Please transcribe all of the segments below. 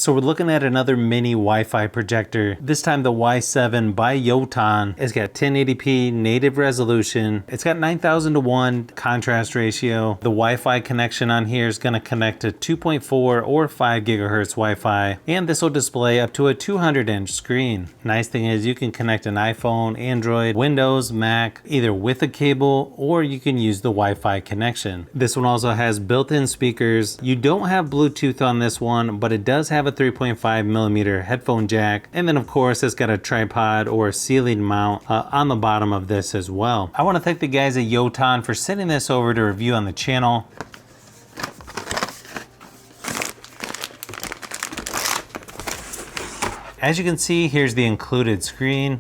So we're looking at another mini Wi-Fi projector. This time the Y7 by Yoton. It's got 1080p native resolution. It's got 9000:1 contrast ratio. The Wi-Fi connection on here is going to connect to 2.4 or 5 gigahertz Wi-Fi, and this will display up to a 200-inch screen. Nice thing is you can connect an iPhone, Android, Windows, Mac, either with a cable or you can use the Wi-Fi connection. This one also has built-in speakers. You don't have Bluetooth on this one, but it does have a 3.5mm headphone jack, and then of course it's got a tripod or ceiling mount on the bottom of this as well. I want to thank the guys at Yoton for sending this over to review on the channel. As you can see, here's the included screen.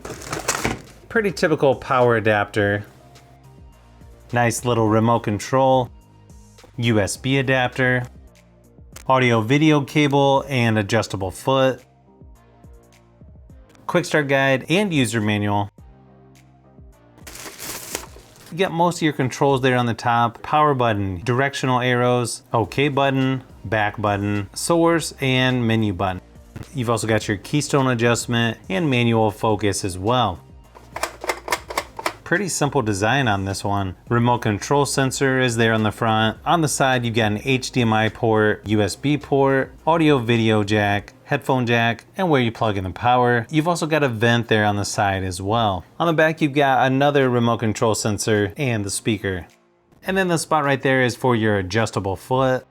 Pretty typical power adapter. Nice little remote control. USB adapter. Audio video cable and adjustable foot. Quick start guide and user manual. You got most of your controls there on the top. Power button, directional arrows, OK button, back button, source, and menu button. You've also got your keystone adjustment and manual focus as well. Pretty simple design on this one. Remote control sensor is there on the front. On the side, you've got an HDMI port, USB port, audio video jack, headphone jack, and where you plug in the power. You've also got a vent there on the side as well. On the back, you've got another remote control sensor and the speaker. And then the spot right there is for your adjustable foot.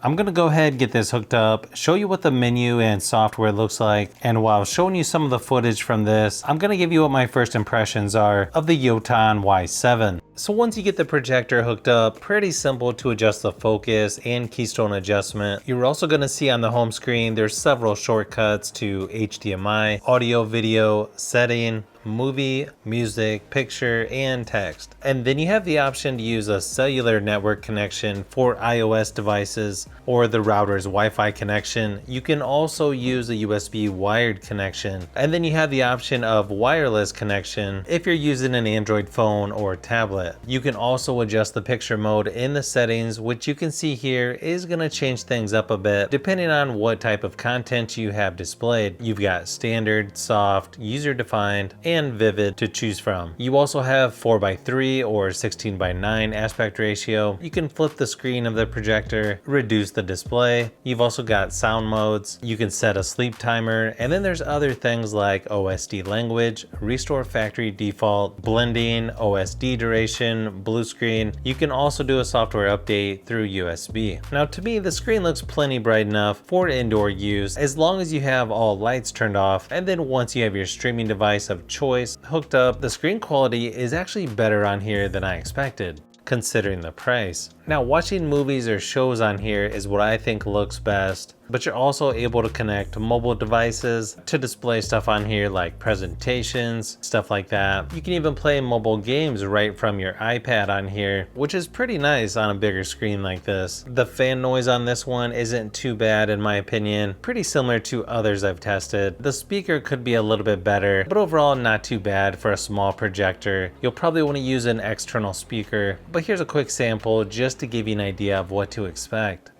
I'm gonna go ahead and get this hooked up, show you what the menu and software looks like, and while showing you some of the footage from this, I'm gonna give you what my first impressions are of the Yoton Y7. So once you get the projector hooked up, pretty simple to adjust the focus and keystone adjustment. You're also gonna see on the home screen, there's several shortcuts to HDMI, audio, video, setting, movie, music, picture, and text. And then you have the option to use a cellular network connection for iOS devices or the router's Wi-Fi connection. You can also use a USB wired connection. And then you have the option of wireless connection if you're using an Android phone or tablet. You can also adjust the picture mode in the settings, which you can see here is going to change things up a bit depending on what type of content you have displayed. You've got standard, soft, user-defined, and vivid to choose from. You also have 4:3 or 16:9 aspect ratio. You can flip the screen of the projector, reduce the display. You've also got sound modes. You can set a sleep timer, and then there's other things like OSD language, restore factory default, blending, OSD duration, blue screen. You can also do a software update through USB. Now to me, the screen looks plenty bright enough for indoor use as long as you have all lights turned off, and then once you have your streaming device of choice hooked up, the screen quality is actually better on here than I expected, considering the price. Now watching movies or shows on here is what I think looks best, but you're also able to connect mobile devices to display stuff on here like presentations, stuff like that. You can even play mobile games right from your iPad on here, which is pretty nice on a bigger screen like this. The fan noise on this one isn't too bad in my opinion, pretty similar to others I've tested. The speaker could be a little bit better, but overall not too bad for a small projector. You'll probably want to use an external speaker, but here's a quick sample just to give you an idea of what to expect.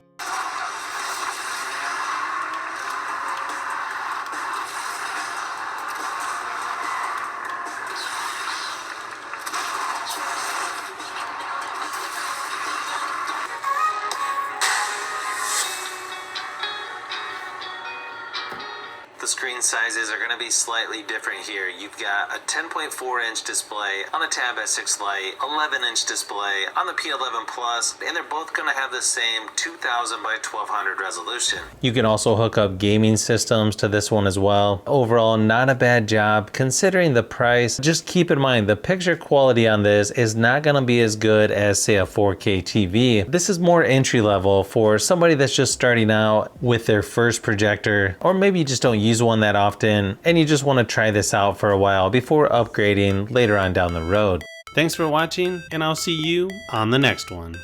The screen sizes are going to be slightly different here. You've got a 10.4-inch display on the Tab S6 Lite, 11-inch display on the P11 Plus, and they're both going to have the same 2000 by 1200 resolution. You can also hook up gaming systems to this one as well. Overall, not a bad job considering the price. Just keep in mind the picture quality on this is not going to be as good as say a 4K TV. This is more entry level for somebody that's just starting out with their first projector, or maybe you just don't use one that often and you just want to try this out for a while before upgrading later on down the road. Thanks for watching, and I'll see you on the next one.